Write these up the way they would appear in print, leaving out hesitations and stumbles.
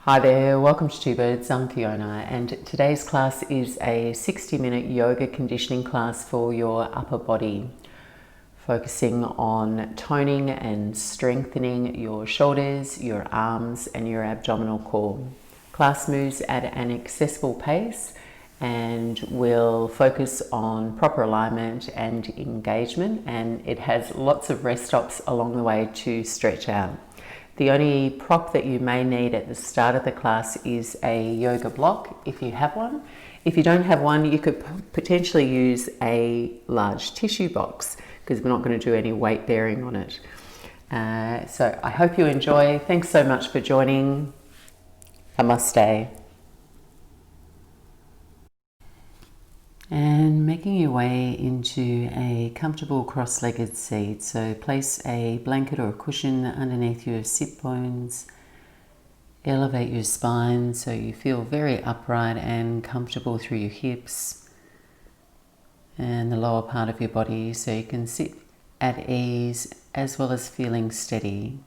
Hi there, welcome to Two Birds. I'm Fiona, and today's class is a 60-minute yoga conditioning class for your upper body, focusing on toning and strengthening your shoulders, your arms, and your abdominal core. Class moves at an accessible pace and will focus on proper alignment and engagement, and it has lots of rest stops along the way to stretch out. The only prop that you may need at the start of the class is a yoga block, if you have one. If you don't have one, you could potentially use a large tissue box because we're not going to do any weight bearing on it. So I hope you enjoy. Thanks so much for joining. Namaste. And making your way into a comfortable cross-legged seat. So place a blanket or a cushion underneath your sit bones. Elevate your spine so you feel very upright and comfortable through your hips and the lower part of your body, so you can sit at ease as well as feeling steady.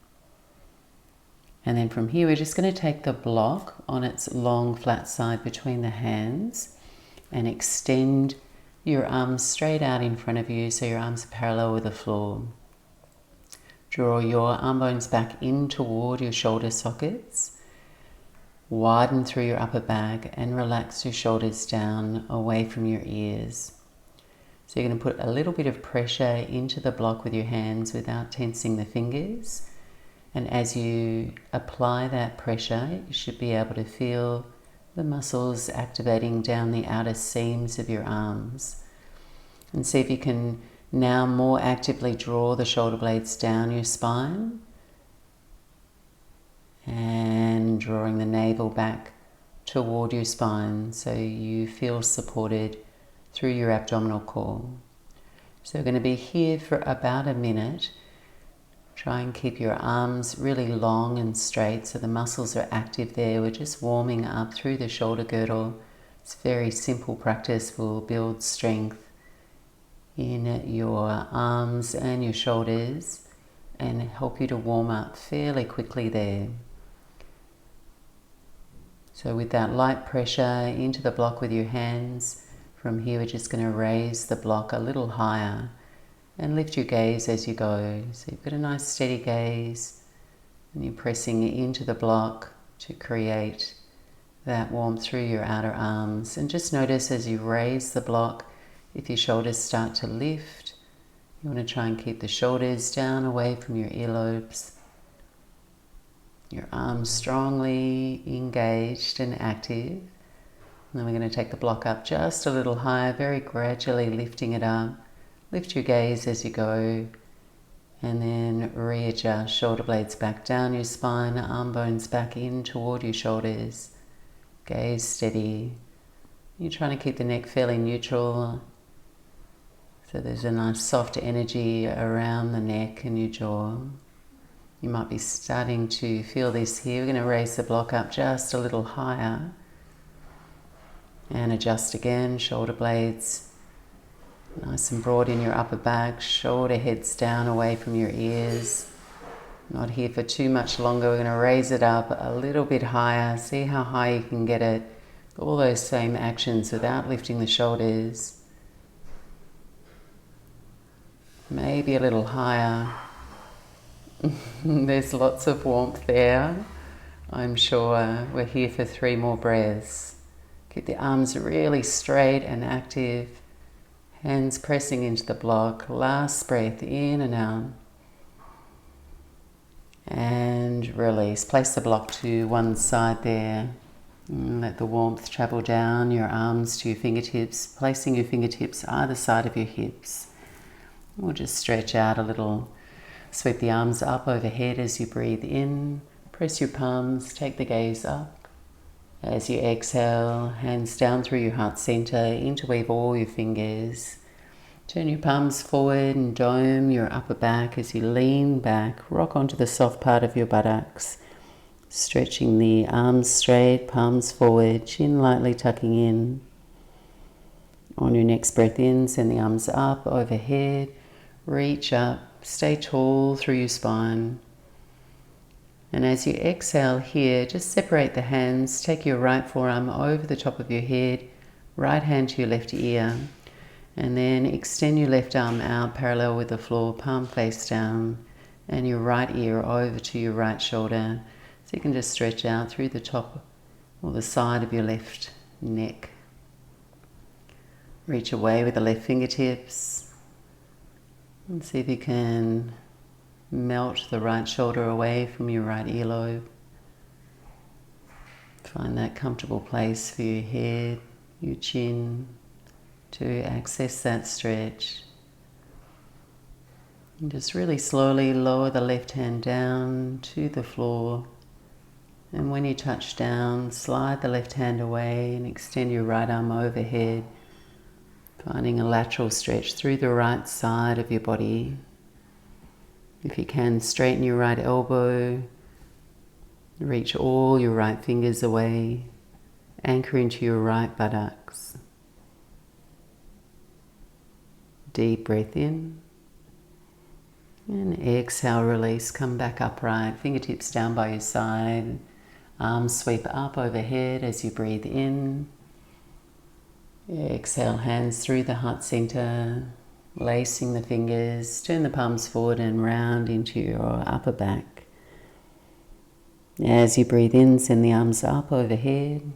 And then from here we're just going to take the block on its long flat side between the hands and extend your arms straight out in front of you so your arms are parallel with the floor. Draw your arm bones back in toward your shoulder sockets. Widen through your upper back and relax your shoulders down away from your ears. So you're going to put a little bit of pressure into the block with your hands without tensing the fingers. And as you apply that pressure, you should be able to feel the muscles activating down the outer seams of your arms. And see if you can now more actively draw the shoulder blades down your spine and drawing the navel back toward your spine so you feel supported through your abdominal core. So we're going to be here for about a minute. Try and keep your arms really long and straight so the muscles are active there. We're just warming up through the shoulder girdle. It's a very simple practice. Will build strength in your arms and your shoulders and help you to warm up fairly quickly there. So with that light pressure into the block with your hands, from here we're just going to raise the block a little higher and lift your gaze as you go. So you've got a nice steady gaze and you're pressing into the block to create that warmth through your outer arms. And just notice as you raise the block, if your shoulders start to lift, you want to try and keep the shoulders down away from your earlobes. Your arms strongly engaged and active. And then we're going to take the block up just a little higher, very gradually lifting it up. Lift your gaze as you go and then readjust. Shoulder blades back down your spine, arm bones back in toward your shoulders. Gaze steady. You're trying to keep the neck fairly neutral so there's a nice soft energy around the neck and your jaw. You might be starting to feel this here. We're going to raise the block up just a little higher and adjust again. Shoulder blades nice and broad in your upper back, shoulder heads down away from your ears. Not here for too much longer. We're going to raise it up a little bit higher. See how high you can get it. All those same actions without lifting the shoulders. Maybe a little higher. There's lots of warmth there. I'm sure we're here for 3 more breaths. Keep the arms really straight and active. Hands pressing into the block. Last breath in and out. And release. Place the block to one side there. And let the warmth travel down your arms to your fingertips. Placing your fingertips either side of your hips. We'll just stretch out a little. Sweep the arms up overhead as you breathe in. Press your palms. Take the gaze up. As you exhale, hands down through your heart center, interweave all your fingers. Turn your palms forward and dome your upper back as you lean back. Rock onto the soft part of your buttocks. Stretching the arms straight, palms forward, chin lightly tucking in. On your next breath in, send the arms up, overhead. Reach up, stay tall through your spine. And as you exhale here, just separate the hands, take your right forearm over the top of your head, right hand to your left ear, and then extend your left arm out parallel with the floor, palm face down, and your right ear over to your right shoulder. So you can just stretch out through the top or the side of your left neck. Reach away with the left fingertips and see if you can melt the right shoulder away from your right earlobe. Find that comfortable place for your head, your chin, to access that stretch. And just really slowly lower the left hand down to the floor. And when you touch down, slide the left hand away and extend your right arm overhead, finding a lateral stretch through the right side of your body. If you can, straighten your right elbow, reach all your right fingers away, anchor into your right buttocks. Deep breath in, and exhale, release, come back upright, fingertips down by your side, arms sweep up overhead as you breathe in. Exhale, hands through the heart center, lacing the fingers, turn the palms forward and round into your upper back. As you breathe in, send the arms up overhead.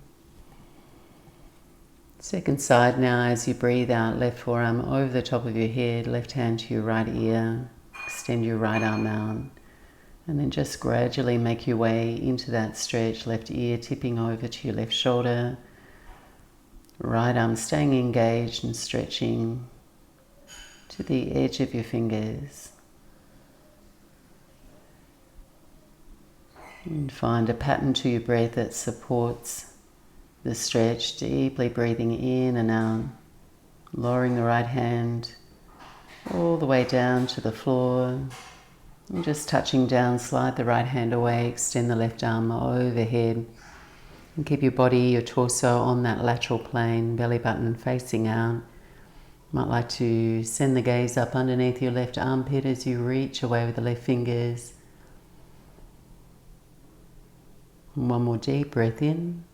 Second side now, as you breathe out, left forearm over the top of your head, left hand to your right ear, extend your right arm out, and then just gradually make your way into that stretch, left ear tipping over to your left shoulder, right arm staying engaged and stretching to the edge of your fingers. And find a pattern to your breath that supports the stretch, deeply breathing in and out, lowering the right hand all the way down to the floor. And just touching down, slide the right hand away, extend the left arm overhead, and keep your body, your torso on that lateral plane, belly button facing out. Might like to send the gaze up underneath your left armpit as you reach away with the left fingers. And one more deep breath in.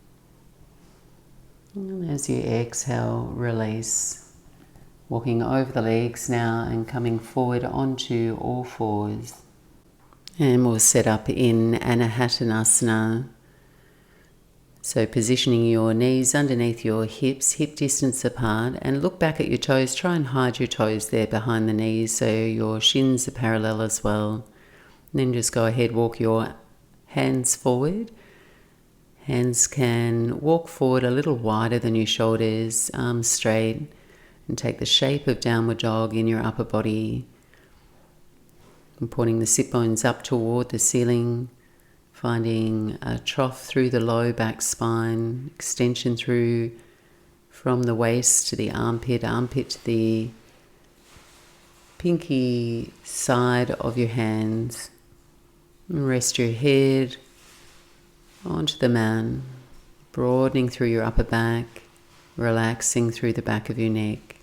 And as you exhale, release. Walking over the legs now and coming forward onto all fours. And we'll set up in Anahatanasana. So positioning your knees underneath your hips, hip distance apart, and look back at your toes. Try and hide your toes there behind the knees so your shins are parallel as well. And then just go ahead, walk your hands forward. Hands can walk forward a little wider than your shoulders, arms straight, and take the shape of downward dog in your upper body. And pointing the sit bones up toward the ceiling, finding a trough through the low back spine, extension through from the waist to the armpit, armpit to the pinky side of your hands. And rest your head onto the mat, broadening through your upper back, relaxing through the back of your neck.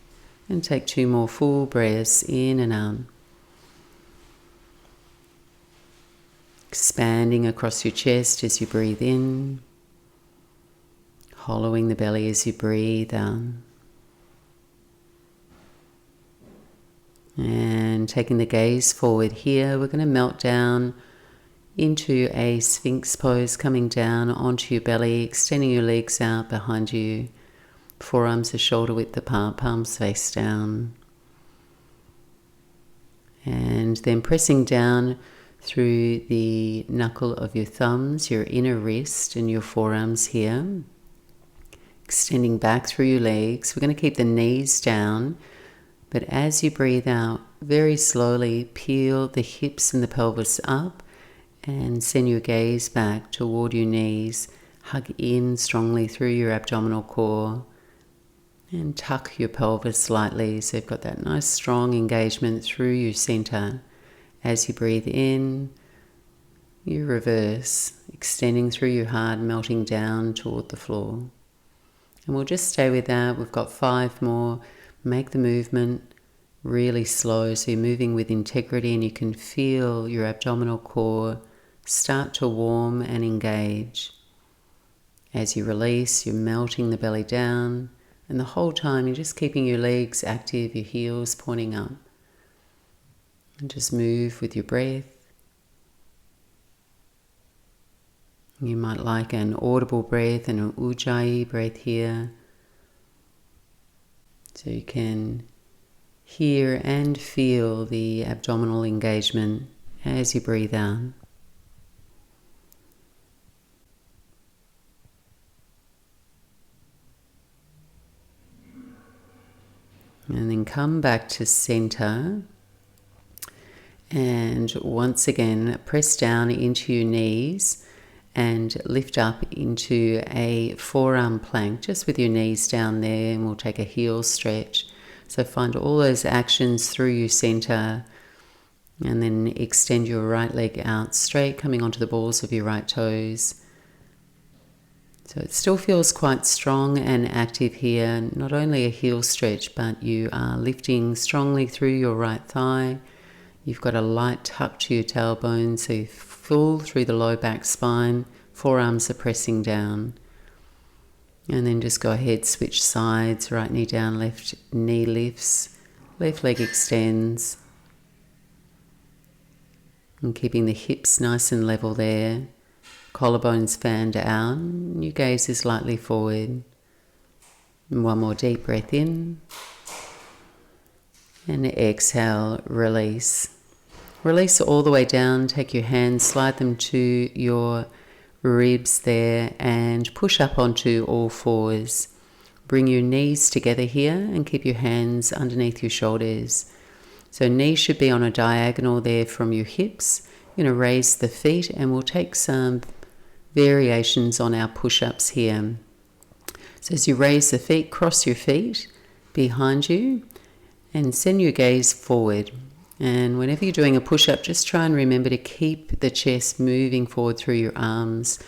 And take 2 more full breaths in and out. Expanding across your chest as you breathe in, hollowing the belly as you breathe out. And taking the gaze forward here, we're going to melt down into a Sphinx pose, coming down onto your belly, extending your legs out behind you, forearms are shoulder width apart, palms face down. And then pressing down through the knuckle of your thumbs, your inner wrist and your forearms here. Extending back through your legs. We're going to keep the knees down, but as you breathe out, very slowly peel the hips and the pelvis up and send your gaze back toward your knees. Hug in strongly through your abdominal core and tuck your pelvis slightly so you've got that nice strong engagement through your center. As you breathe in, you reverse, extending through your heart, melting down toward the floor. And we'll just stay with that. We've got 5 more. Make the movement really slow so you're moving with integrity and you can feel your abdominal core start to warm and engage. As you release, you're melting the belly down, and the whole time you're just keeping your legs active, your heels pointing up. And just move with your breath. You might like an audible breath and an ujjayi breath here. So you can hear and feel the abdominal engagement as you breathe out. And then come back to center. And once again, press down into your knees and lift up into a forearm plank, just with your knees down there, and we'll take a heel stretch. So find all those actions through your center, and then extend your right leg out straight, coming onto the balls of your right toes. So it still feels quite strong and active here, not only a heel stretch, but you are lifting strongly through your right thigh. You've got a light tuck to your tailbone, so you full through the low back spine, forearms are pressing down. And then just go ahead, switch sides, right knee down, left knee lifts, left leg extends. And keeping the hips nice and level there, collarbones fanned out, your gaze is lightly forward. And one more deep breath in. And exhale, release. Release all the way down, take your hands, slide them to your ribs there and push up onto all fours. Bring your knees together here and keep your hands underneath your shoulders. So knees should be on a diagonal there from your hips. You're going to raise the feet and we'll take some variations on our push-ups here. So as you raise the feet, cross your feet behind you and send your gaze forward. And whenever you're doing a push-up, just try and remember to keep the chest moving forward through your arms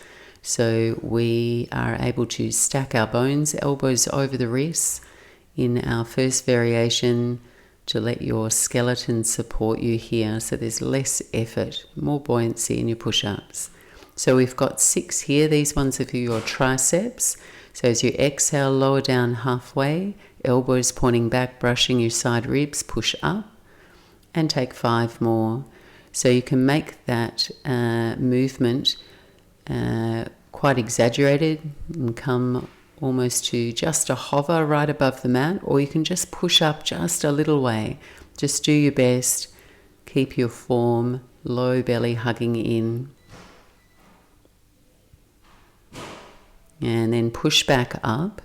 so we are able to stack our bones, elbows over the wrists in our first variation to let your skeleton support you here so there's less effort, more buoyancy in your push-ups. So we've got 6 here. These ones are for your triceps. So as you exhale, lower down halfway, elbows pointing back, brushing your side ribs, push up. And take 5 more. So you can make that movement quite exaggerated and come almost to just a hover right above the mat, or you can just push up just a little way. Just do your best. Keep your form, low belly hugging in. And then push back up.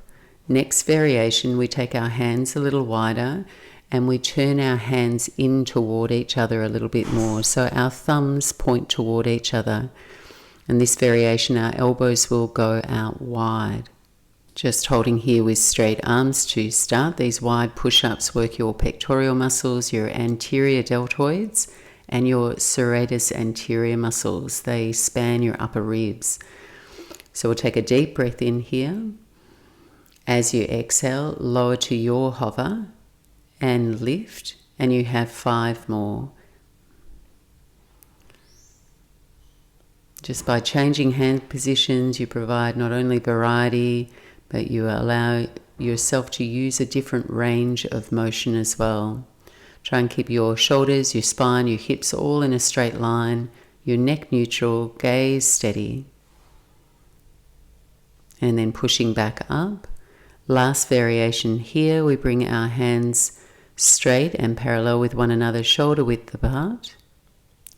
Next variation, we take our hands a little wider and we turn our hands in toward each other a little bit more. So our thumbs point toward each other. And this variation, our elbows will go out wide. Just holding here with straight arms to start. These wide push-ups work your pectoral muscles, your anterior deltoids, and your serratus anterior muscles. They span your upper ribs. So we'll take a deep breath in here. As you exhale, lower to your hover and lift, and you have 5 more. Just by changing hand positions, you provide not only variety, but you allow yourself to use a different range of motion as well. Try and keep your shoulders, your spine, your hips all in a straight line, your neck neutral, gaze steady. And then pushing back up. Last variation here, we bring our hands straight and parallel with one another, shoulder width apart.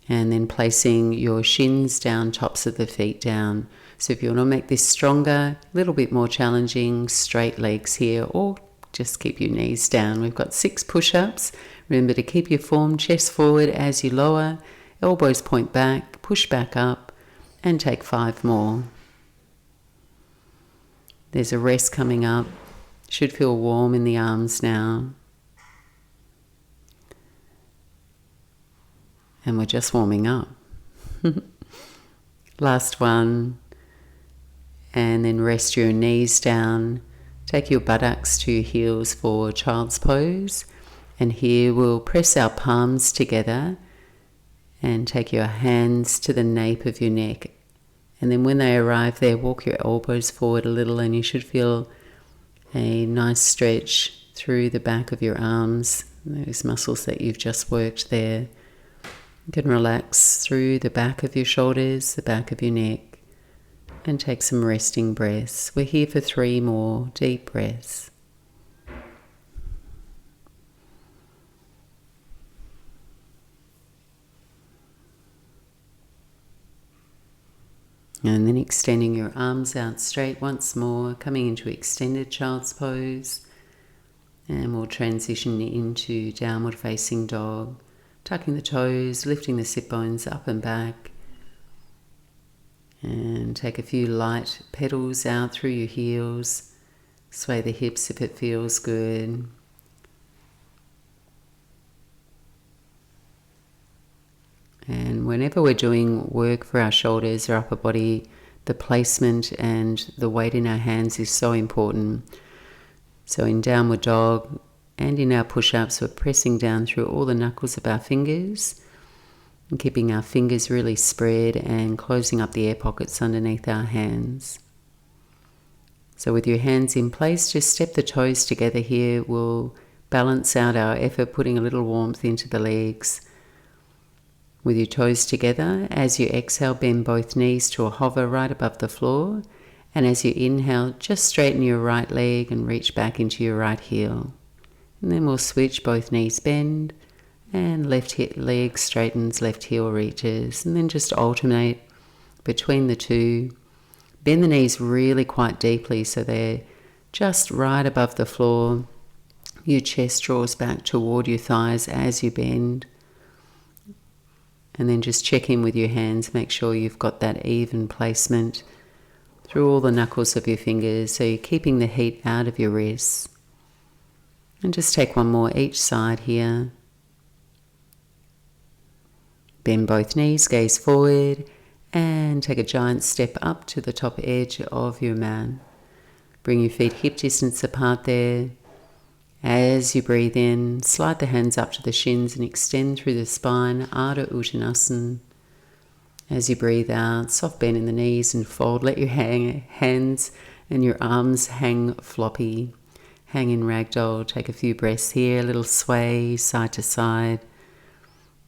And then placing your shins down, tops of the feet down. So if you want to make this stronger, a little bit more challenging, straight legs here, or just keep your knees down. We've got 6 push-ups. Remember to keep your form, chest forward as you lower, elbows point back, push back up, and take 5 more. There's a rest coming up. Should feel warm in the arms now. And we're just warming up. Last one. And then rest your knees down. Take your buttocks to your heels for child's pose. And here we'll press our palms together And take your hands to the nape of your neck. And then when they arrive there, walk your elbows forward a little, and you should feel a nice stretch through the back of your arms, those muscles that you've just worked there. You can relax through the back of your shoulders, the back of your neck, and take some resting breaths. We're here for 3 more deep breaths. And then extending your arms out straight once more, coming into extended child's pose. And we'll transition into downward facing dog, tucking the toes, lifting the sit bones up and back. And take a few light pedals out through your heels. Sway the hips if it feels good. And whenever we're doing work for our shoulders or upper body, the placement and the weight in our hands is so important. So in downward dog and in our push-ups, we're pressing down through all the knuckles of our fingers and keeping our fingers really spread and closing up the air pockets underneath our hands. So with your hands in place, just step the toes together here. We'll balance out our effort, putting a little warmth into the legs. With your toes together, as you exhale, bend both knees to a hover right above the floor. And as you inhale, just straighten your right leg and reach back into your right heel. And then we'll switch, both knees bend, and left leg straightens, left heel reaches. And then just alternate between the two. Bend the knees really quite deeply so they're just right above the floor. Your chest draws back toward your thighs as you bend. And then just check in with your hands, make sure you've got that even placement through all the knuckles of your fingers, so you're keeping the heat out of your wrists. And just take one more each side here. Bend both knees, gaze forward, and take a giant step up to the top edge of your mat. Bring your feet hip distance apart there. As you breathe in, slide the hands up to the shins and extend through the spine, Ardha Uttanasana. As you breathe out, soft bend in the knees and fold. Let your hands and your arms hang floppy. Hang in ragdoll. Take a few breaths here, a little sway side to side.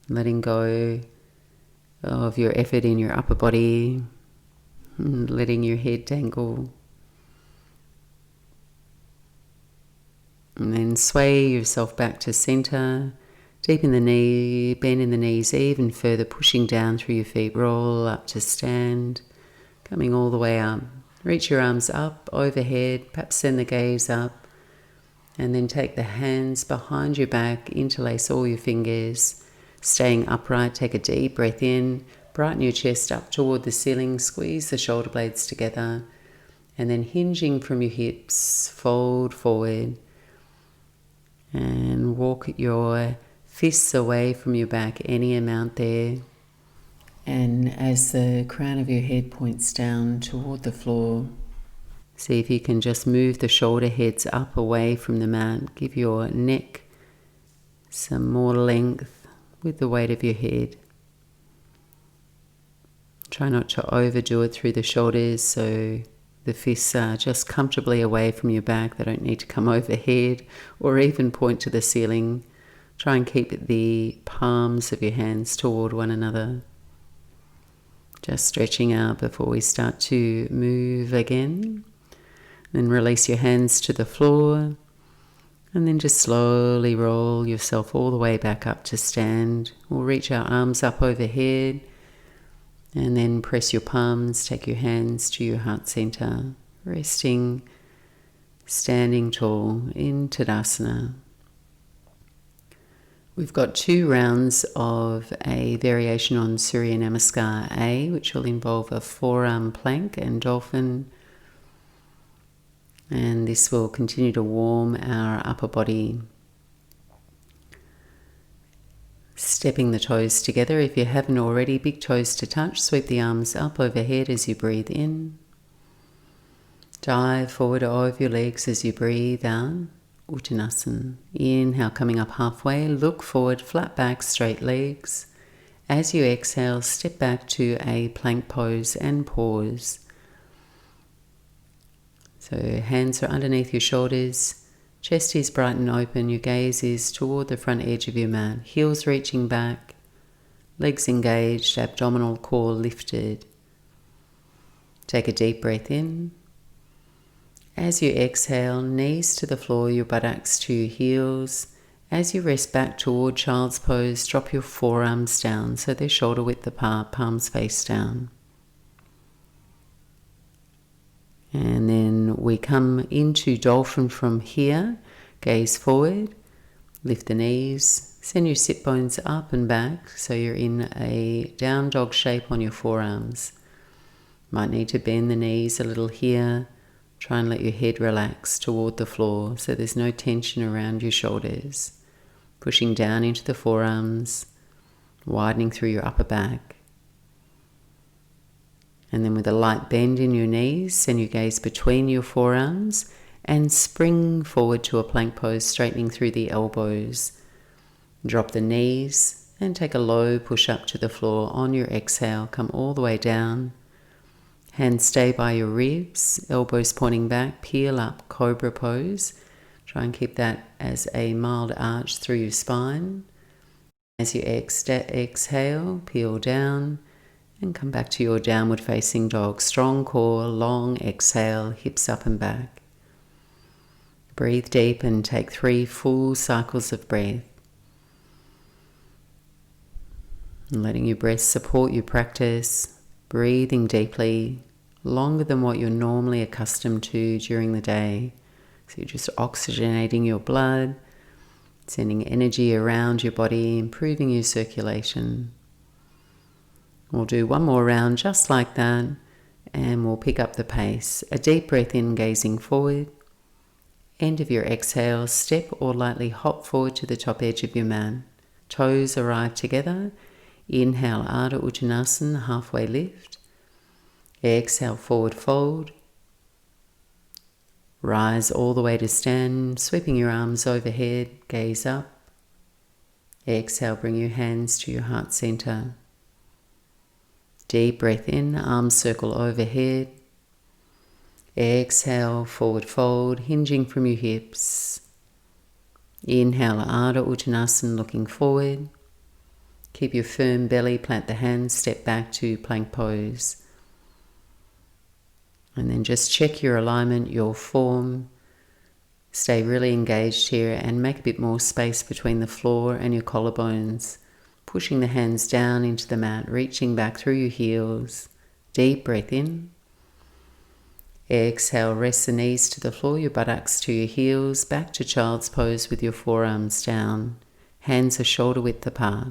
Letting go of your effort in your upper body. Letting your head dangle. And then sway yourself back to center. Deepen the knee, bend in the knees even further, pushing down through your feet. Roll up to stand. Coming all the way up. Reach your arms up, overhead. Perhaps send the gaze up. And then take the hands behind your back. Interlace all your fingers. Staying upright, take a deep breath in. Brighten your chest up toward the ceiling. Squeeze the shoulder blades together. And then hinging from your hips, fold forward. And walk your fists away from your back, any amount there. And as the crown of your head points down toward the floor, see if you can just move the shoulder heads up away from the mat. Give your neck some more length with the weight of your head. Try not to overdo it through the shoulders, so the fists are just comfortably away from your back. They don't need to come overhead or even point to the ceiling. Try and keep the palms of your hands toward one another. Just stretching out before we start to move again. Then release your hands to the floor. And then just slowly roll yourself all the way back up to stand. We'll reach our arms up overhead. And then press your palms, take your hands to your heart center, resting, standing tall in Tadasana. We've got 2 rounds of a variation on Surya Namaskar A, which will involve a forearm plank and dolphin. And this will continue to warm our upper body. Stepping the toes together. If you haven't already, big toes to touch. Sweep the arms up overhead as you breathe in. Dive forward over your legs as you breathe out. Uttanasana. Inhale, coming up halfway. Look forward, flat back, straight legs. As you exhale, step back to a plank pose and pause. So hands are underneath your shoulders, chest is bright and open, your gaze is toward the front edge of your mat, heels reaching back, legs engaged, abdominal core lifted. Take a deep breath in. As you exhale, knees to the floor, your buttocks to your heels. As you rest back toward child's pose, drop your forearms down so they're shoulder width apart, palms face down. And then we come into dolphin from here, gaze forward, lift the knees, send your sit bones up and back so you're in a down dog shape on your forearms. Might need to bend the knees a little here. Try and let your head relax toward the floor so there's no tension around your shoulders. Pushing down into the forearms, widening through your upper back. And then with a light bend in your knees, send your gaze between your forearms and spring forward to a plank pose, straightening through the elbows. Drop the knees and take a low push up to the floor. On your exhale, come all the way down. Hands stay by your ribs, elbows pointing back, peel up, cobra pose. Try and keep that as a mild arch through your spine. As you exhale, peel down and come back to your downward facing dog. Strong core, long exhale, hips up and back. Breathe deep and take 3 full cycles of breath. And letting your breath support your practice, breathing deeply, longer than what you're normally accustomed to during the day. So you're just oxygenating your blood, sending energy around your body, improving your circulation. We'll do one more round just like that, and we'll pick up the pace. A deep breath in, gazing forward. End of your exhale, step or lightly hop forward to the top edge of your mat. Toes arrive together. Inhale, Ardha Uttanasana, halfway lift. Exhale, forward fold. Rise all the way to stand, sweeping your arms overhead, gaze up. Exhale, bring your hands to your heart center. Deep breath in, arms circle overhead. Exhale, forward fold, hinging from your hips. Inhale, Ardha Uttanasana, looking forward. Keep your firm belly, plant the hands, step back to plank pose. And then just check your alignment, your form. Stay really engaged here and make a bit more space between the floor and your collarbones. Pushing the hands down into the mat, reaching back through your heels. Deep breath in. Exhale, rest the knees to the floor, your buttocks to your heels, back to child's pose with your forearms down. Hands are shoulder width apart.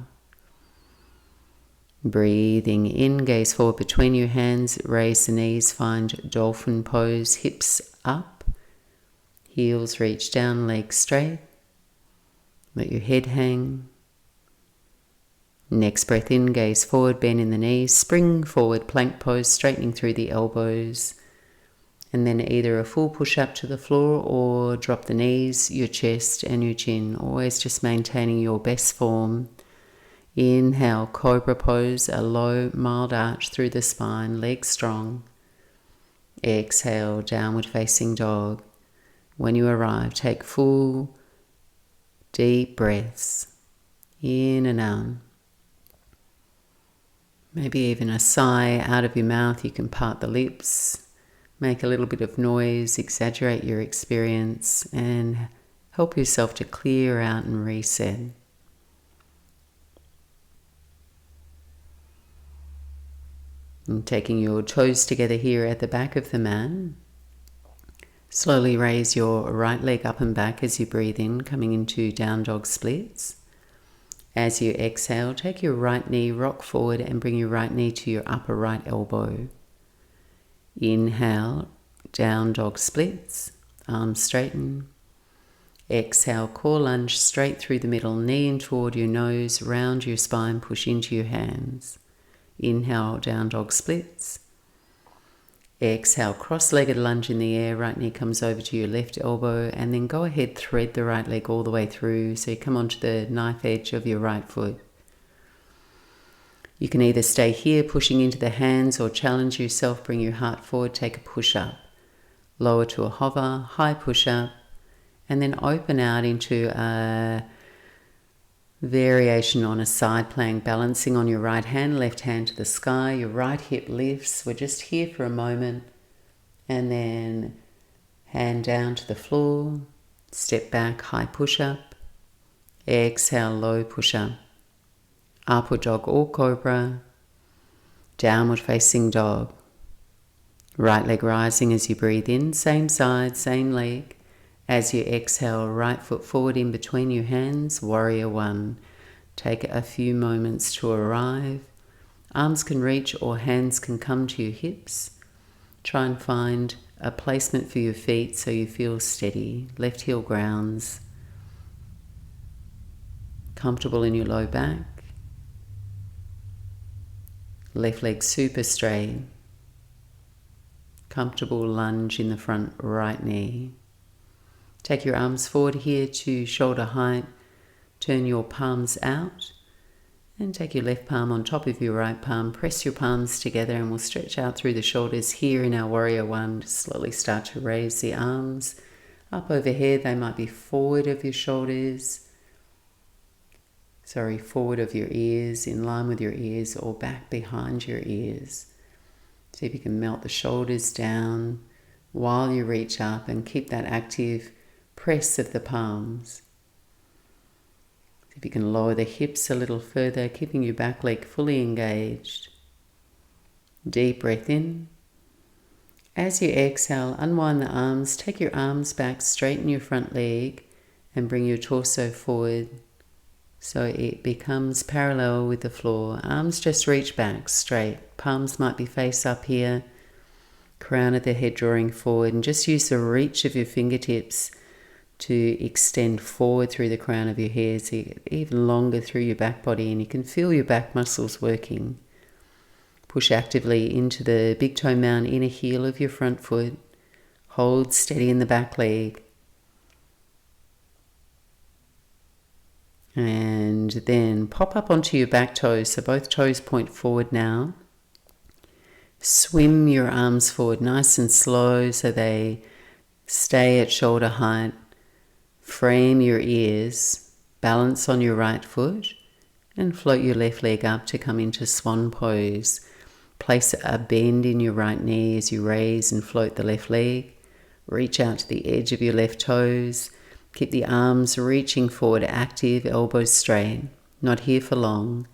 Breathing in, gaze forward between your hands, raise the knees, find dolphin pose, hips up, heels reach down, legs straight. Let your head hang. Next breath in, gaze forward, bend in the knees, spring forward, plank pose, straightening through the elbows. And then either a full push up to the floor or drop the knees, your chest and your chin, always just maintaining your best form. Inhale, cobra pose, a low, mild arch through the spine, legs strong. Exhale, downward facing dog. When you arrive, take full, deep breaths, in and out. Maybe even a sigh out of your mouth. You can part the lips, make a little bit of noise, exaggerate your experience, and help yourself to clear out and reset. And taking your toes together here at the back of the mat. Slowly raise your right leg up and back as you breathe in, coming into down dog splits. As you exhale, take your right knee, rock forward and bring your right knee to your upper right elbow. Inhale, down dog splits, arms straighten. Exhale, core lunge straight through the middle, knee in toward your nose, round your spine, push into your hands. Inhale, down dog splits. Exhale, cross-legged lunge in the air, right knee comes over to your left elbow, and then go ahead, thread the right leg all the way through, so you come onto the knife edge of your right foot. You can either stay here pushing into the hands or challenge yourself, bring your heart forward, take a push-up. Lower to a hover, high push-up, and then open out into a variation on a side plank, balancing on your right hand, left hand to the sky. Your right hip lifts. We're just here for a moment. And then hand down to the floor. Step back, high push-up. Exhale, low push-up. Upward dog or cobra. Downward facing dog. Right leg rising as you breathe in. Same side, same leg. As you exhale, right foot forward in between your hands, warrior one. Take a few moments to arrive. Arms can reach or hands can come to your hips. Try and find a placement for your feet so you feel steady. Left heel grounds. Comfortable in your low back. Left leg super straight. Comfortable lunge in the front right knee. Take your arms forward here to shoulder height. Turn your palms out and take your left palm on top of your right palm. Press your palms together and we'll stretch out through the shoulders here in our warrior one. Just slowly start to raise the arms up overhead. They might be forward of your shoulders. Forward of your ears, in line with your ears, or back behind your ears. See if you can melt the shoulders down while you reach up and keep that active press of the palms. If you can lower the hips a little further, keeping your back leg fully engaged. Deep breath in. As you exhale, unwind the arms, take your arms back, straighten your front leg and bring your torso forward so it becomes parallel with the floor. Arms just reach back straight. Palms might be face up here. Crown of the head drawing forward, and just use the reach of your fingertips to extend forward through the crown of your hair, so you get even longer through your back body, and you can feel your back muscles working. Push actively into the big toe mound inner heel of your front foot. Hold steady in the back leg. And then pop up onto your back toes, so both toes point forward now. Swim your arms forward nice and slow so they stay at shoulder height. Frame your ears, balance on your right foot, and float your left leg up to come into swan pose. Place a bend in your right knee as you raise and float the left leg. Reach out to the edge of your left toes. Keep the arms reaching forward, active, elbows straight. Not here for long.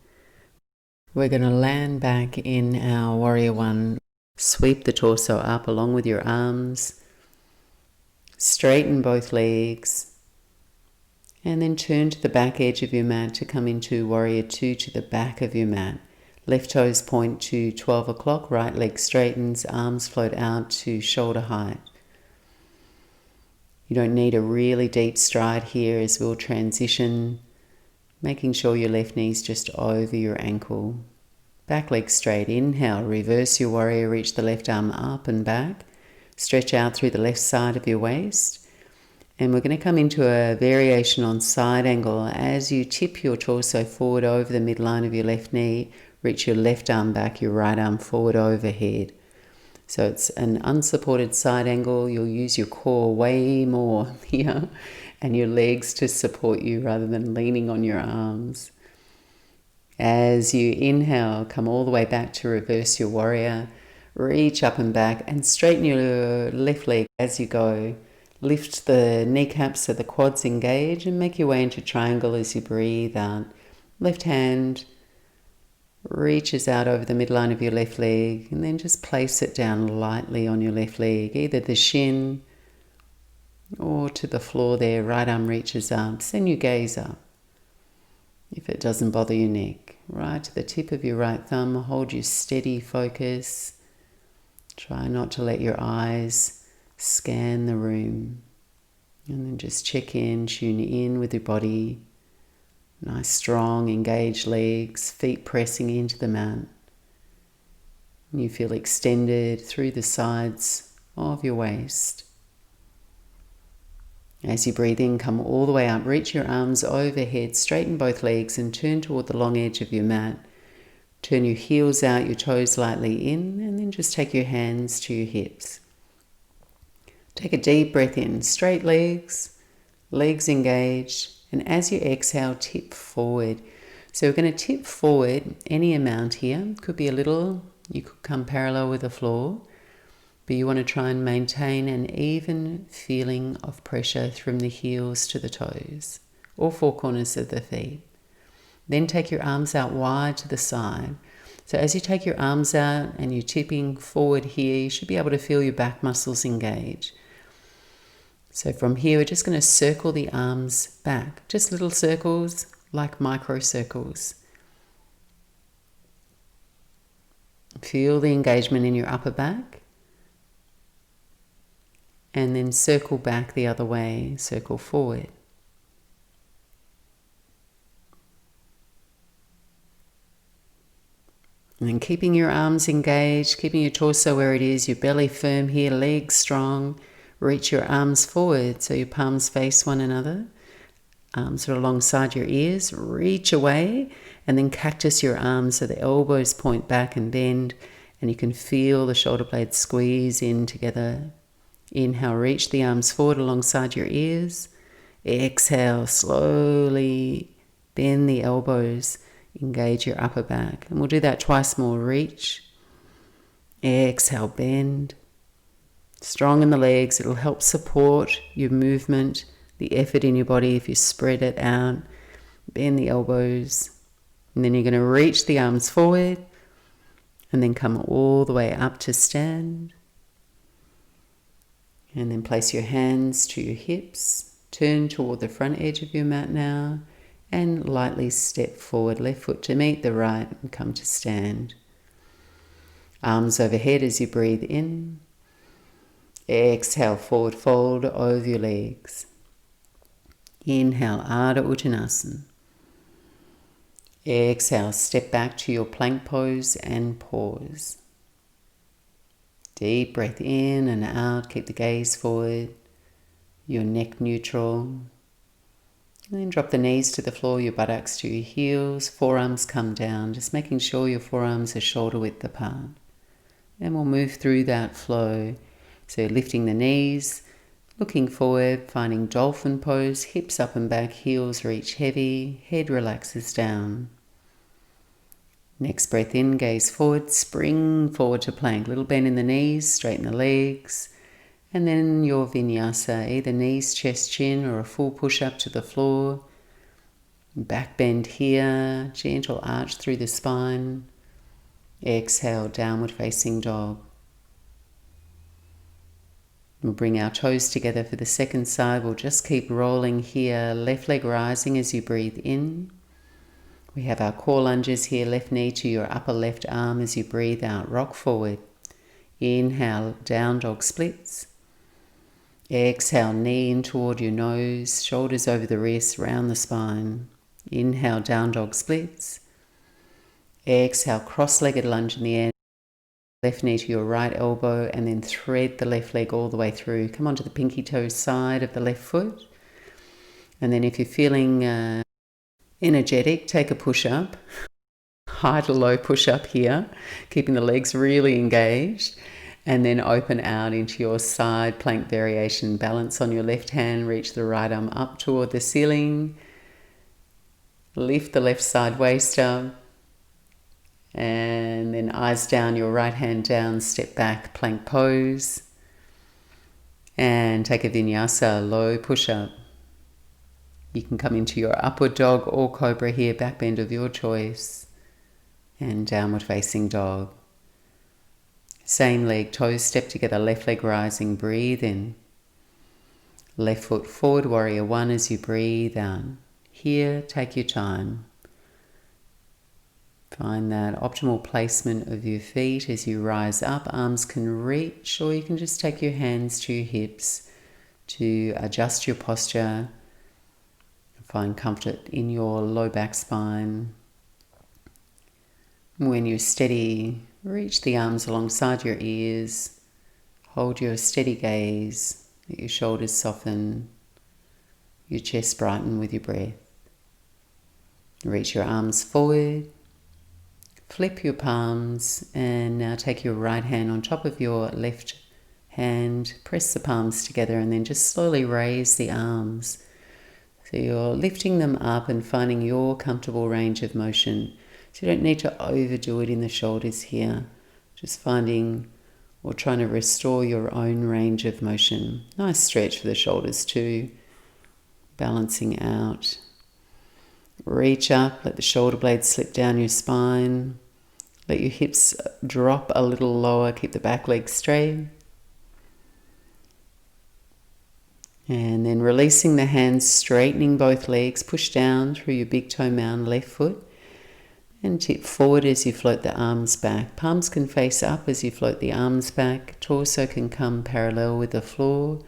We're going to land back in our warrior one. Sweep the torso up along with your arms. Straighten both legs. And then turn to the back edge of your mat to come into warrior two to the back of your mat. Left toes point to 12 o'clock, right leg straightens, arms float out to shoulder height. You don't need a really deep stride here as we'll transition, making sure your left knee's just over your ankle. Back leg straight, inhale, reverse your warrior, reach the left arm up and back. Stretch out through the left side of your waist. And we're going to come into a variation on side angle. As you tip your torso forward over the midline of your left knee, reach your left arm back, your right arm forward overhead. So it's an unsupported side angle. You'll use your core way more here and your legs to support you rather than leaning on your arms. As you inhale, come all the way back to reverse your warrior. Reach up and back and straighten your left leg as you go. Lift the kneecaps so the quads engage and make your way into triangle as you breathe out. Left hand reaches out over the midline of your left leg and then just place it down lightly on your left leg, either the shin or to the floor there. Right arm reaches up. Send your gaze up. If it doesn't bother your neck, right to the tip of your right thumb, hold your steady focus. Try not to let your eyes scan the room, and then just check in, tune in with your body. Nice, strong, engaged legs, feet pressing into the mat. And you feel extended through the sides of your waist. As you breathe in, come all the way up, reach your arms overhead, straighten both legs and turn toward the long edge of your mat. Turn your heels out, your toes lightly in, and then just take your hands to your hips. Take a deep breath in, straight legs, legs engaged, and as you exhale, tip forward. So we're going to tip forward any amount here. Could be a little, you could come parallel with the floor, but you want to try and maintain an even feeling of pressure from the heels to the toes, or four corners of the feet. Then take your arms out wide to the side. So as you take your arms out and you're tipping forward here, you should be able to feel your back muscles engage. So from here, we're just going to circle the arms back. Just little circles, like micro circles. Feel the engagement in your upper back. And then circle back the other way, circle forward. And then keeping your arms engaged, keeping your torso where it is, your belly firm here, legs strong. Reach your arms forward so your palms face one another. Arms are alongside your ears. Reach away and then cactus your arms so the elbows point back and bend. And you can feel the shoulder blades squeeze in together. Inhale, reach the arms forward alongside your ears. Exhale, slowly bend the elbows. Engage your upper back. And we'll do that twice more. Reach. Exhale, bend. Strong in the legs. It'll help support your movement, the effort in your body if you spread it out. Bend the elbows. And then you're going to reach the arms forward and then come all the way up to stand. And then place your hands to your hips. Turn toward the front edge of your mat now. And lightly step forward, left foot to meet the right and come to stand. Arms overhead as you breathe in. Exhale, forward fold over your legs. Inhale, Ardha Uttanasana. Exhale, step back to your plank pose and pause. Deep breath in and out, keep the gaze forward, your neck neutral. And then drop the knees to the floor, your buttocks to your heels, forearms come down, just making sure your forearms are shoulder width apart. And we'll move through that flow. So lifting the knees, looking forward, finding dolphin pose, hips up and back, heels reach heavy, head relaxes down. Next breath in, gaze forward, spring forward to plank, little bend in the knees, straighten the legs. And then your vinyasa, either knees, chest, chin, or a full push up to the floor. Back bend here, gentle arch through the spine. Exhale, downward facing dog. We'll bring our toes together for the second side. We'll just keep rolling here, left leg rising as you breathe in. We have our core lunges here, left knee to your upper left arm as you breathe out, rock forward. Inhale, down dog splits. Exhale, knee in toward your nose, shoulders over the wrists, round the spine. Inhale, down dog splits. Exhale, cross-legged lunge in the air. Left knee to your right elbow and then thread the left leg all the way through. Come onto the pinky toe side of the left foot. And then if you're feeling energetic, take a push-up. High to low push-up here, keeping the legs really engaged. And then open out into your side plank variation. Balance on your left hand, reach the right arm up toward the ceiling. Lift the left side waist up. And then eyes down, your right hand down, step back, plank pose. And take a vinyasa, low push-up. You can come into your upward dog or cobra here, back bend of your choice. And downward facing dog. Same leg, toes step together, left leg rising, breathe in. Left foot forward, warrior one as you breathe out. Here, take your time. Find that optimal placement of your feet as you rise up. Arms can reach, or you can just take your hands to your hips to adjust your posture. Find comfort in your low back spine. When you're steady, reach the arms alongside your ears. Hold your steady gaze. Let your shoulders soften. Your chest brighten with your breath. Reach your arms forward. Flip your palms and now take your right hand on top of your left hand. Press the palms together and then just slowly raise the arms. So you're lifting them up and finding your comfortable range of motion. So you don't need to overdo it in the shoulders here. Just finding or trying to restore your own range of motion. Nice stretch for the shoulders too. Balancing out. Reach up, let the shoulder blades slip down your spine. Let your hips drop a little lower, keep the back leg straight. And then releasing the hands, straightening both legs, push down through your big toe mound, left foot. And tip forward as you float the arms back. Palms can face up as you float the arms back. Torso can come parallel with the floor.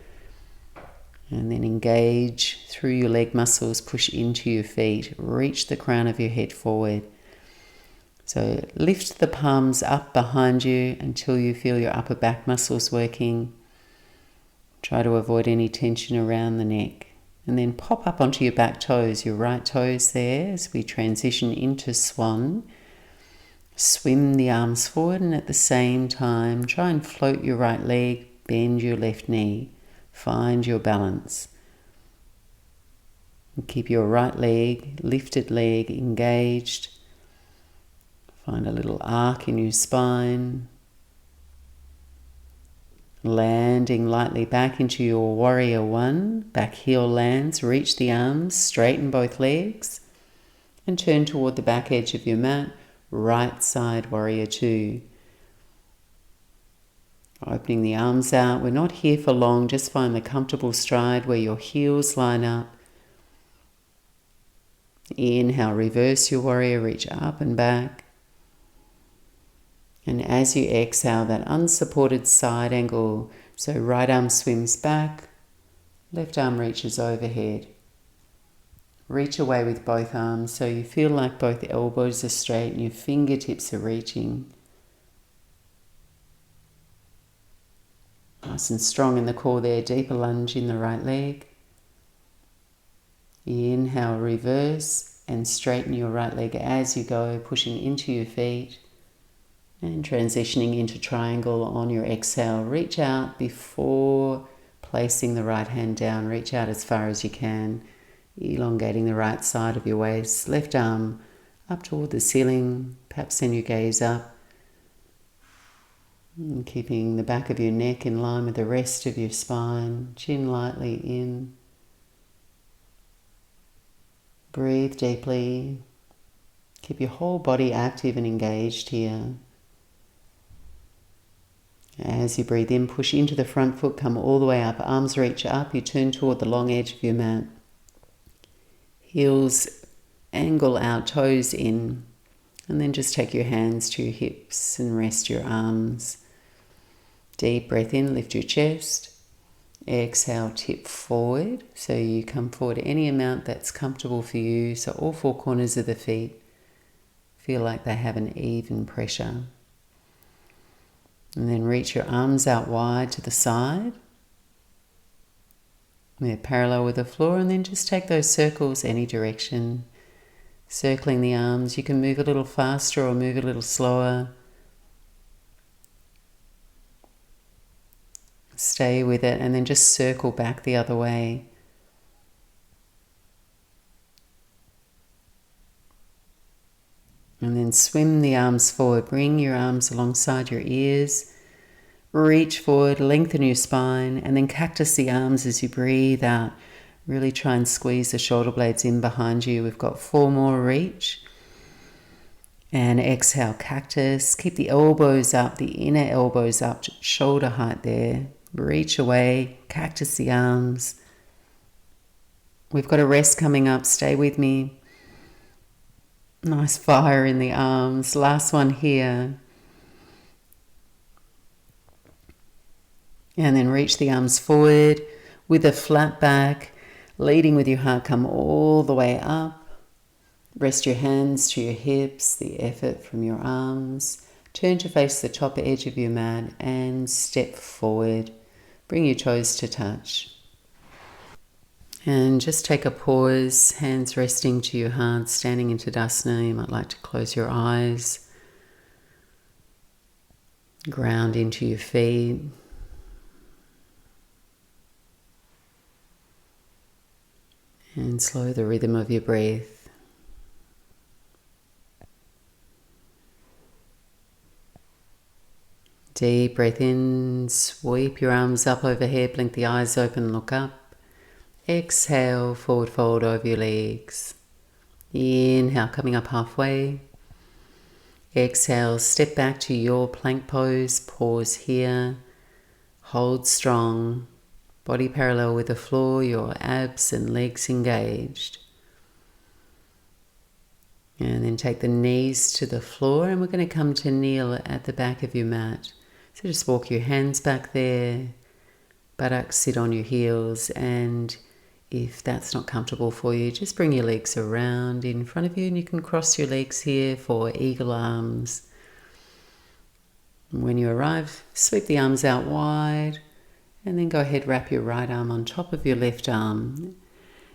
And then engage through your leg muscles, push into your feet. Reach the crown of your head forward. So lift the palms up behind you until you feel your upper back muscles working. Try to avoid any tension around the neck. And then pop up onto your back toes, your right toes there as we transition into swan. Swim the arms forward and at the same time try and float your right leg, bend your left knee. Find your balance. And keep your right leg, lifted leg engaged. Find a little arc in your spine. Landing lightly back into your warrior one. Back heel lands, reach the arms, straighten both legs. And turn toward the back edge of your mat. Right side warrior two. Opening the arms out. We're not here for long. Just find the comfortable stride where your heels line up. Inhale, reverse your warrior, reach up and back. And as you exhale, that unsupported side angle. So right arm swims back, left arm reaches overhead. Reach away with both arms so you feel like both elbows are straight and your fingertips are reaching. Nice and strong in the core there, deeper lunge in the right leg. Inhale, reverse and straighten your right leg as you go, pushing into your feet. And transitioning into triangle on your exhale. Reach out before placing the right hand down. Reach out as far as you can. Elongating the right side of your waist. Left arm up toward the ceiling. Perhaps send your gaze up. And keeping the back of your neck in line with the rest of your spine. Chin lightly in. Breathe deeply. Keep your whole body active and engaged here. As you breathe in, push into the front foot, come all the way up, arms reach up, you turn toward the long edge of your mat. Heels angle out, toes in, and then just take your hands to your hips and rest your arms. Deep breath in, lift your chest. Exhale, tip forward, so you come forward any amount that's comfortable for you, so all four corners of the feet feel like they have an even pressure. And then reach your arms out wide to the side. They're parallel with the floor, and then just take those circles any direction. Circling the arms, you can move a little faster or move a little slower. Stay with it and then just circle back the other way. And then swim the arms forward. Bring your arms alongside your ears. Reach forward, lengthen your spine, and then cactus the arms as you breathe out. Really try and squeeze the shoulder blades in behind you. We've got 4 more. Reach. And exhale, cactus. Keep the elbows up, the inner elbows up, shoulder height there. Reach away, cactus the arms. We've got a rest coming up. Stay with me. Nice fire in the arms. Last one here. And then reach the arms forward with a flat back. Leading with your heart, come all the way up. Rest your hands to your hips, the effort from your arms. Turn to face the top edge of your mat and step forward. Bring your toes to touch. And just take a pause, hands resting to your heart, standing into Tadasana. You might like to close your eyes. Ground into your feet. And slow the rhythm of your breath. Deep breath in, sweep your arms up overhead, blink the eyes open, look up. Exhale, forward fold over your legs. Inhale, coming up halfway. Exhale, step back to your plank pose, pause here. Hold strong, body parallel with the floor, your abs and legs engaged. And then take the knees to the floor, and we're going to come to kneel at the back of your mat. So just walk your hands back there, buttocks sit on your heels, and if that's not comfortable for you, just bring your legs around in front of you, and you can cross your legs here for eagle arms. When you arrive, sweep the arms out wide, and then go ahead, wrap your right arm on top of your left arm.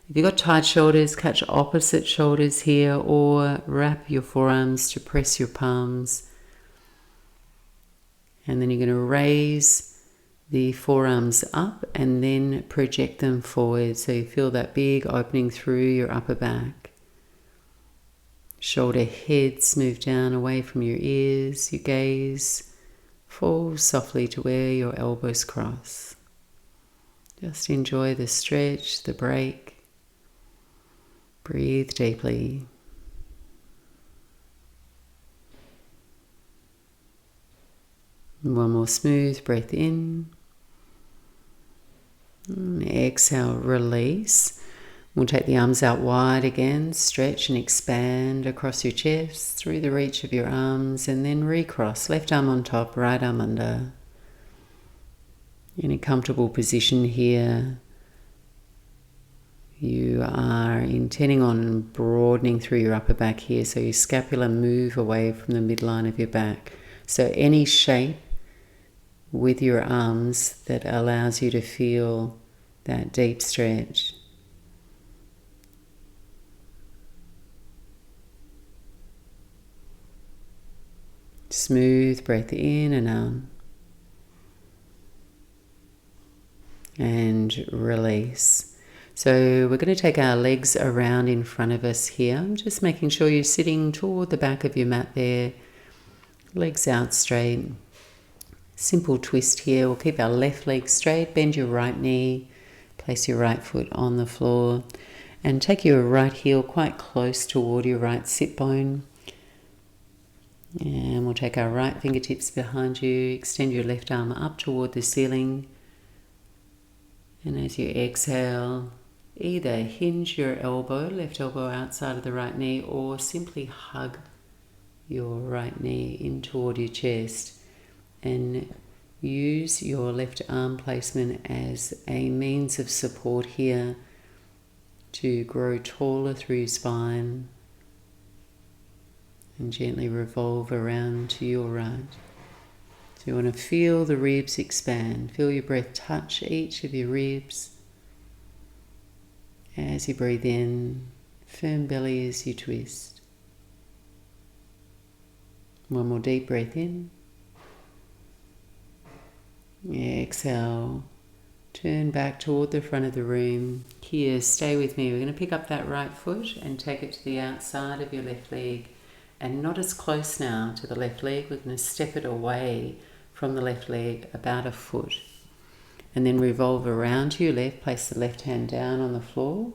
If you've got tight shoulders, catch opposite shoulders here, or wrap your forearms to press your palms. And then you're going to raise the forearms up and then project them forward, so you feel that big opening through your upper back. Shoulder heads move down away from your ears. Your gaze falls softly to where your elbows cross. Just enjoy the stretch, the break. Breathe deeply. One more smooth breath in. And exhale, release. We'll take the arms out wide again, stretch and expand across your chest, through the reach of your arms, and then recross. Left arm on top, right arm under. In a comfortable position here, you are intending on broadening through your upper back here, so your scapula move away from the midline of your back. So any shape with your arms that allows you to feel that deep stretch. Smooth breath in and out. And release. So we're going to take our legs around in front of us here. I'm just making sure you're sitting toward the back of your mat there. Legs out straight. Simple twist here. We'll keep our left leg straight. Bend your right knee. Place your right foot on the floor. And take your right heel quite close toward your right sit bone. And we'll take our right fingertips behind you. Extend your left arm up toward the ceiling. And as you exhale, either hinge your elbow, left elbow outside of the right knee, or simply hug your right knee in toward your chest. And use your left arm placement as a means of support here to grow taller through your spine. And gently revolve around to your right. So you want to feel the ribs expand. Feel your breath touch each of your ribs. As you breathe in, firm belly as you twist. One more deep breath in. Exhale. Turn back toward the front of the room. Here, stay with me. We're going to pick up that right foot and take it to the outside of your left leg. And not as close now to the left leg. We're going to step it away from the left leg about a foot. And then revolve around to your left. Place the left hand down on the floor.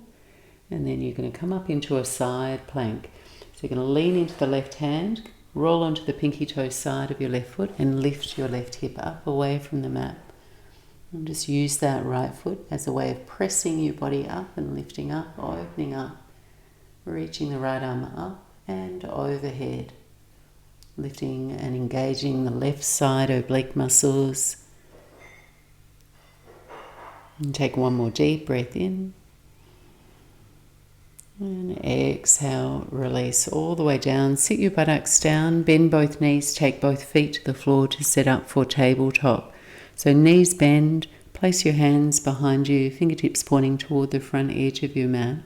And then you're going to come up into a side plank. So you're going to lean into the left hand, roll onto the pinky toe side of your left foot, and lift your left hip up away from the mat. And just use that right foot as a way of pressing your body up and lifting up, opening up, reaching the right arm up and overhead, lifting and engaging the left side oblique muscles. And take one more deep breath in. And exhale, release all the way down. Sit your buttocks down, bend both knees, take both feet to the floor to set up for tabletop. So knees bend, place your hands behind you, fingertips pointing toward the front edge of your mat.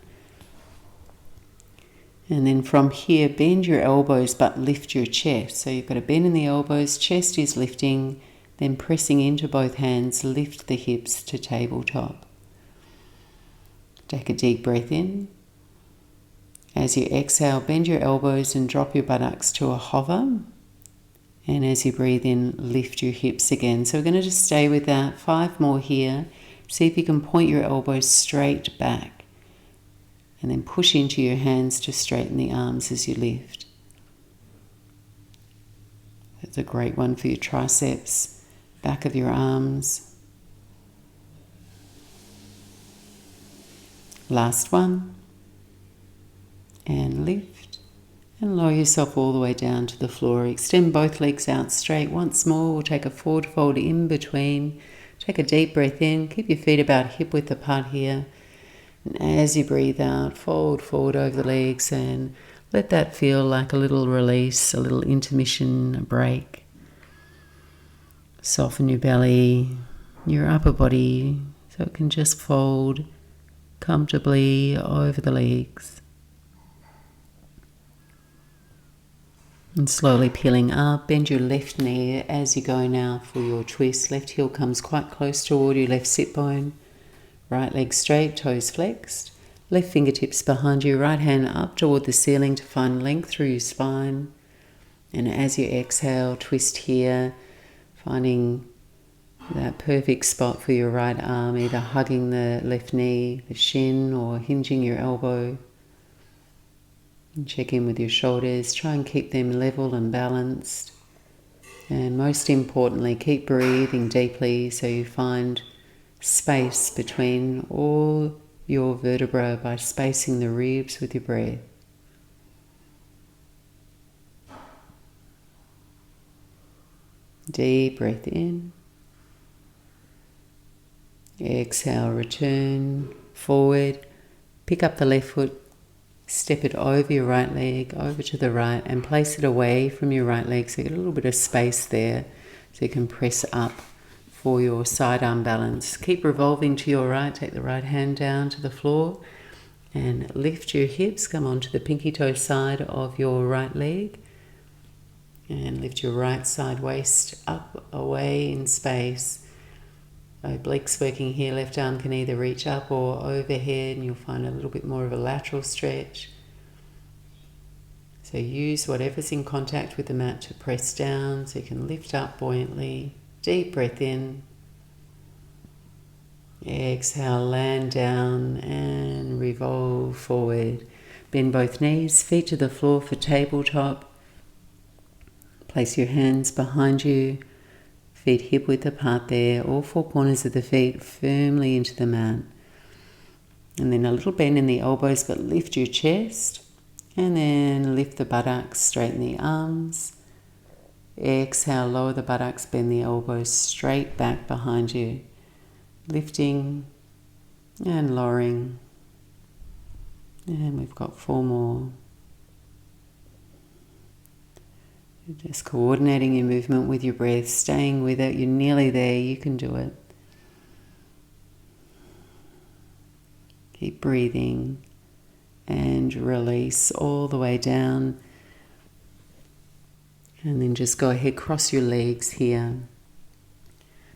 And then from here, bend your elbows but lift your chest. So you've got a bend in the elbows, chest is lifting, then pressing into both hands, lift the hips to tabletop. Take a deep breath in. As you exhale, bend your elbows and drop your buttocks to a hover. And as you breathe in, lift your hips again. So we're going to just stay with that. 5 more here. See if you can point your elbows straight back. And then push into your hands to straighten the arms as you lift. That's a great one for your triceps, back of your arms. Last one. And lift. And lower yourself all the way down to the floor. Extend both legs out straight. Once more, we'll take a forward fold in between. Take a deep breath in. Keep your feet about hip width apart here. And as you breathe out, fold forward over the legs and let that feel like a little release, a little intermission, a break. Soften your belly, your upper body, so it can just fold comfortably over the legs. And slowly peeling up, bend your left knee as you go now for your twist. Left heel comes quite close toward your left sit bone. Right leg straight, toes flexed. Left fingertips behind you, right hand up toward the ceiling to find length through your spine. And as you exhale, twist here, finding that perfect spot for your right arm, either hugging the left knee, the shin, or hinging your elbow. And check in with your shoulders. Try and keep them level and balanced. And most importantly, keep breathing deeply so you find space between all your vertebrae by spacing the ribs with your breath. Deep breath in. Exhale, return forward. Pick up the left foot. Step it over your right leg, over to the right, and place it away from your right leg so you get a little bit of space there so you can press up for your side arm balance. Keep revolving to your right, take the right hand down to the floor and lift your hips, come onto the pinky toe side of your right leg and lift your right side waist up, away in space. Obliques working here, left arm can either reach up or overhead and you'll find a little bit more of a lateral stretch. So use whatever's in contact with the mat to press down so you can lift up buoyantly. Deep breath in. Exhale, land down and revolve forward. Bend both knees, feet to the floor for tabletop. Place your hands behind you. Feet hip width apart there, all 4 corners of the feet firmly into the mat. And then a little bend in the elbows, but lift your chest. And then lift the buttocks, straighten the arms. Exhale, lower the buttocks, bend the elbows straight back behind you. Lifting and lowering. And we've got 4 more. Just coordinating your movement with your breath, staying with it. You're nearly there, you can do it. Keep breathing and release all the way down. And then just go ahead, cross your legs here.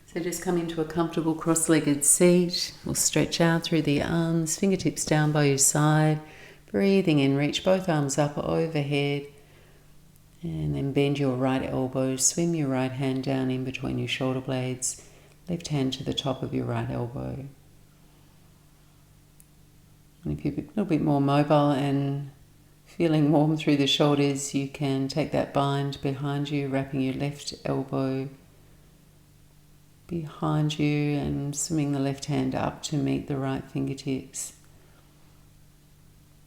So just come into a comfortable cross-legged seat. We'll stretch out through the arms, fingertips down by your side. Breathing in, reach both arms up overhead. And then bend your right elbow, swim your right hand down in between your shoulder blades, left hand to the top of your right elbow. And if you're a little bit more mobile and feeling warm through the shoulders, you can take that bind behind you, wrapping your left elbow behind you and swimming the left hand up to meet the right fingertips.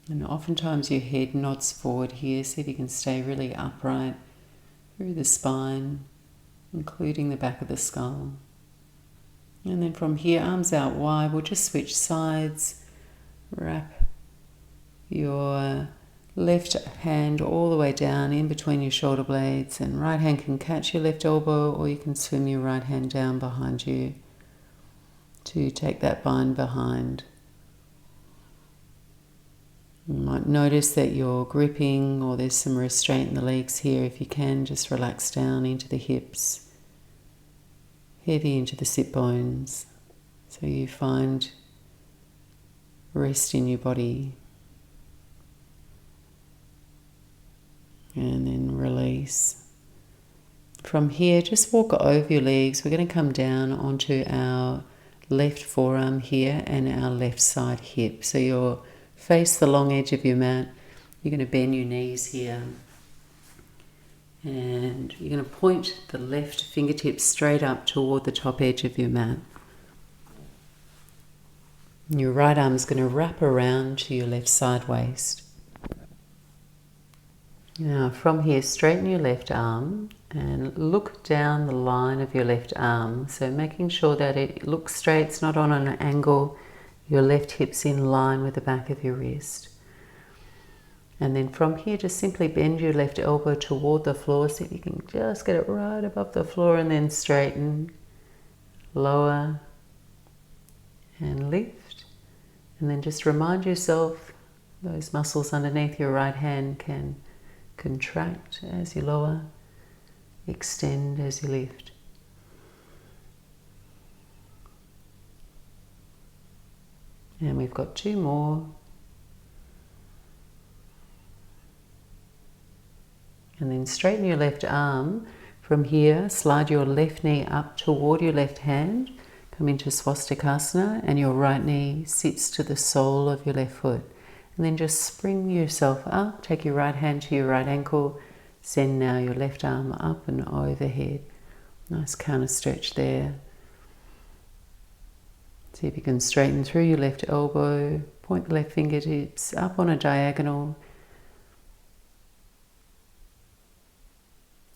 And oftentimes your head nods forward here. See if you can stay really upright through the spine, including the back of the skull. And then from here, arms out wide. We'll just switch sides. Wrap your left hand all the way down in between your shoulder blades, and right hand can catch your left elbow, or you can swim your right hand down behind you to take that bind behind. You might notice that you're gripping or there's some restraint in the legs here. If you can, just relax down into the hips, heavy into the sit bones, so you find rest in your body. And then release. From here, just walk over your legs. We're going to come down onto our left forearm here and our left side hip. So you'll face the long edge of your mat. You're going to bend your knees here. And you're going to point the left fingertips straight up toward the top edge of your mat. And your right arm is going to wrap around to your left side waist. Now from here, straighten your left arm and look down the line of your left arm. So making sure that it looks straight, it's not on an angle. Your left hip's in line with the back of your wrist. And then from here, just simply bend your left elbow toward the floor. See if you can just get it right above the floor, and then straighten, lower, and lift. And then just remind yourself those muscles underneath your right hand can contract as you lower, extend as you lift. And we've got two more. And then straighten your left arm. From here, slide your left knee up toward your left hand. Come into swastikasana, and your right knee sits to the sole of your left foot. And then just spring yourself up. Take your right hand to your right ankle. Send now your left arm up and overhead. Nice counter stretch there. See if you can straighten through your left elbow. Point the left fingertips up on a diagonal.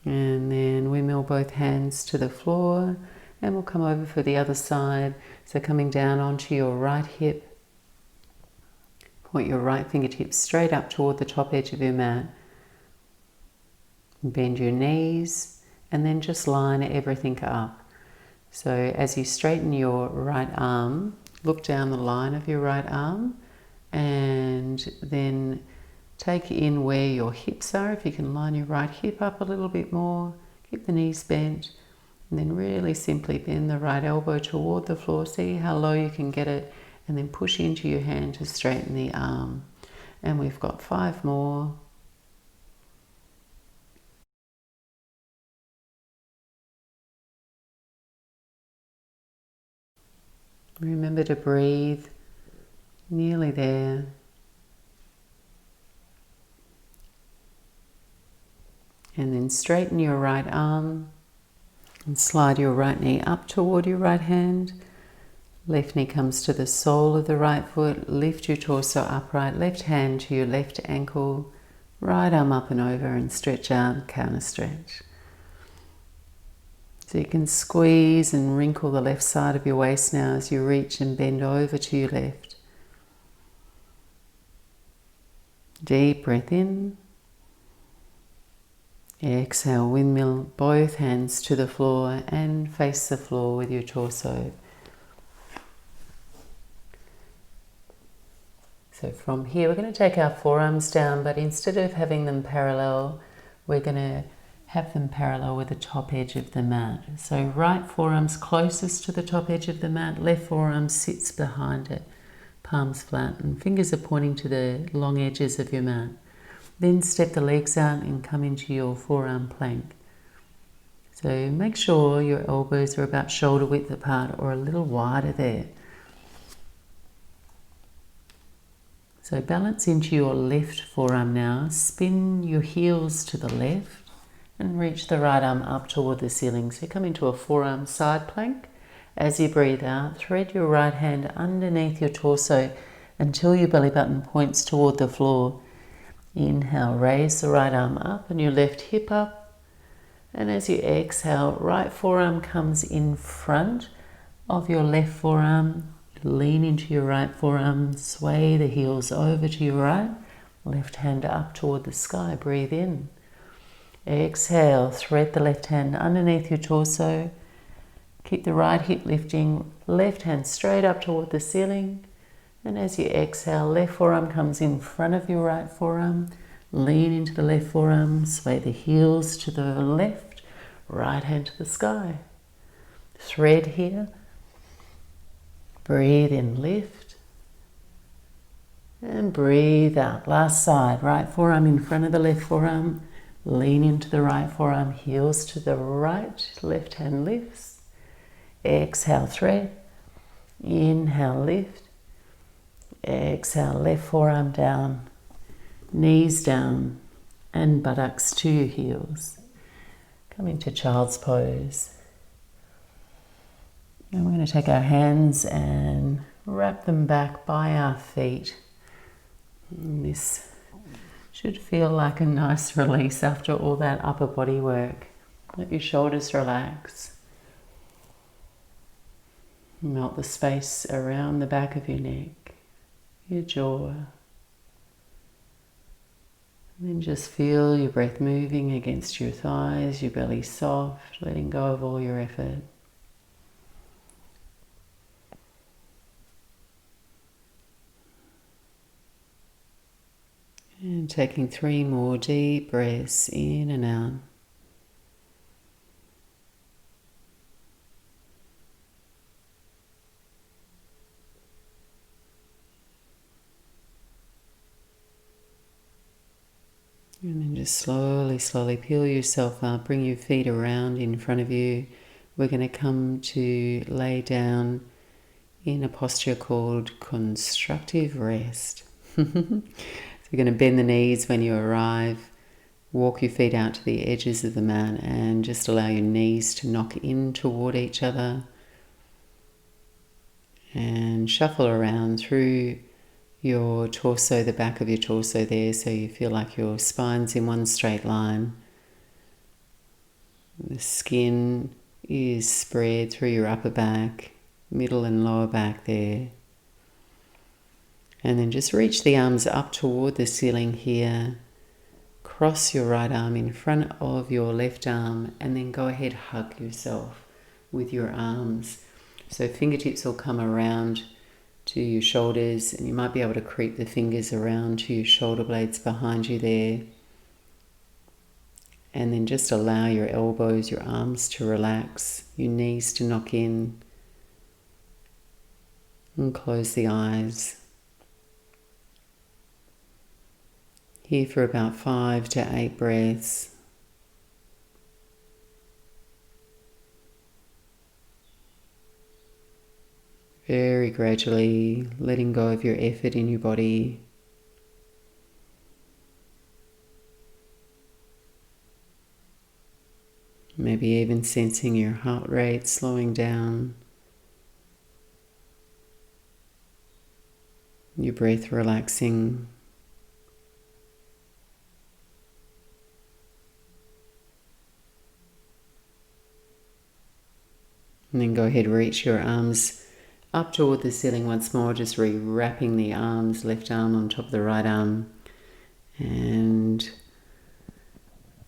And then we mill both hands to the floor, and we'll come over for the other side. So coming down onto your right hip, point your right fingertips straight up toward the top edge of your mat. Bend your knees, and then just line everything up. So as you straighten your right arm, look down the line of your right arm, and then take in where your hips are. If you can line your right hip up a little bit more, keep the knees bent, and then really simply bend the right elbow toward the floor. See how low you can get it, and then push into your hand to straighten the arm. And we've got 5 more. Remember to breathe. Nearly there. And then straighten your right arm and slide your right knee up toward your right hand. Left knee comes to the sole of the right foot. Lift your torso upright. Left hand to your left ankle. Right arm up and over, and stretch out, counter stretch. So you can squeeze and wrinkle the left side of your waist now as you reach and bend over to your left. Deep breath in. Exhale, windmill both hands to the floor and face the floor with your torso. So from here, we're going to take our forearms down, but instead of having them parallel, we're going to have them parallel with the top edge of the mat. So right forearm's closest to the top edge of the mat, left forearm sits behind it, palms flat, and fingers are pointing to the long edges of your mat. Then step the legs out and come into your forearm plank. So make sure your elbows are about shoulder width apart or a little wider there. So balance into your left forearm now. Spin your heels to the left and reach the right arm up toward the ceiling. So come into a forearm side plank. As you breathe out, thread your right hand underneath your torso until your belly button points toward the floor. Inhale, raise the right arm up and your left hip up. And as you exhale, right forearm comes in front of your left forearm. Lean into your right forearm, sway the heels over to your right. Left hand up toward the sky, breathe in. Exhale, thread the left hand underneath your torso. Keep the right hip lifting, left hand straight up toward the ceiling. And as you exhale, left forearm comes in front of your right forearm. Lean into the left forearm, sway the heels to the left, right hand to the sky. Thread here. Breathe in, lift. And breathe out. Last side, right forearm in front of the left forearm. Lean into the right forearm, heels to the right, left hand lifts. Exhale, thread. Inhale, lift. Exhale, left forearm down, knees down, and buttocks to your heels. Come into child's pose. And we're going to take our hands and wrap them back by our feet. And this should feel like a nice release after all that upper body work. Let your shoulders relax. Melt the space around the back of your neck, your jaw. And then just feel your breath moving against your thighs, your belly soft, letting go of all your effort. And taking 3 more deep breaths in and out. And then just slowly, slowly peel yourself up, bring your feet around in front of you. We're going to come to lay down in a posture called constructive rest. So you're going to bend the knees when you arrive, walk your feet out to the edges of the mat and just allow your knees to knock in toward each other and shuffle around through your torso, the back of your torso there, so you feel like your spine's in one straight line. The skin is spread through your upper back, middle and lower back there. And then just reach the arms up toward the ceiling here. Cross your right arm in front of your left arm and then go ahead, hug yourself with your arms. So fingertips will come around to your shoulders and you might be able to creep the fingers around to your shoulder blades behind you there. And then just allow your elbows, your arms to relax, your knees to knock in. And close the eyes. Here for about 5 to 8 breaths. Very gradually letting go of your effort in your body. Maybe even sensing your heart rate slowing down. Your breath relaxing. And then go ahead, reach your arms up toward the ceiling once more, just re-wrapping the arms, left arm on top of the right arm. And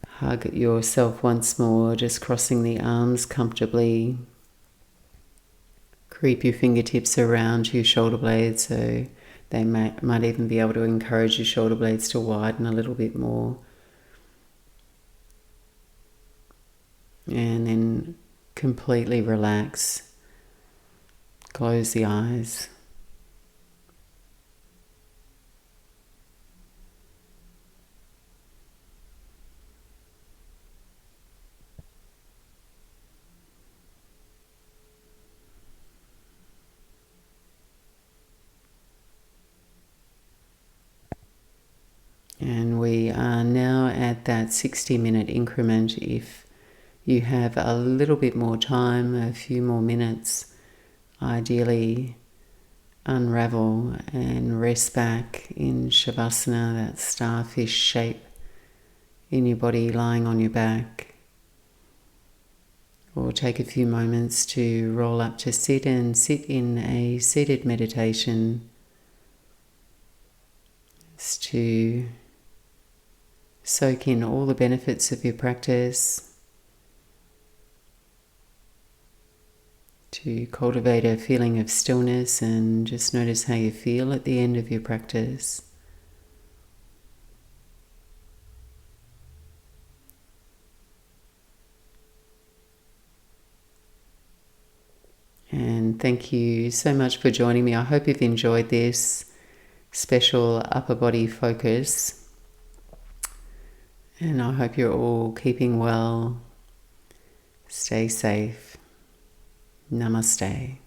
hug yourself once more, just crossing the arms comfortably. Creep your fingertips around your shoulder blades so they might even be able to encourage your shoulder blades to widen a little bit more. And then completely relax. Close the eyes. And we are now at that 60-minute increment. If you have a little bit more time, a few more minutes, ideally unravel and rest back in shavasana, that starfish shape in your body lying on your back. Or take a few moments to roll up to sit and sit in a seated meditation. It's to soak in all the benefits of your practice. to cultivate a feeling of stillness, and just notice how you feel at the end of your practice. And thank you so much for joining me. I hope you've enjoyed this special upper body focus. And I hope you're all keeping well. Stay safe. Namaste.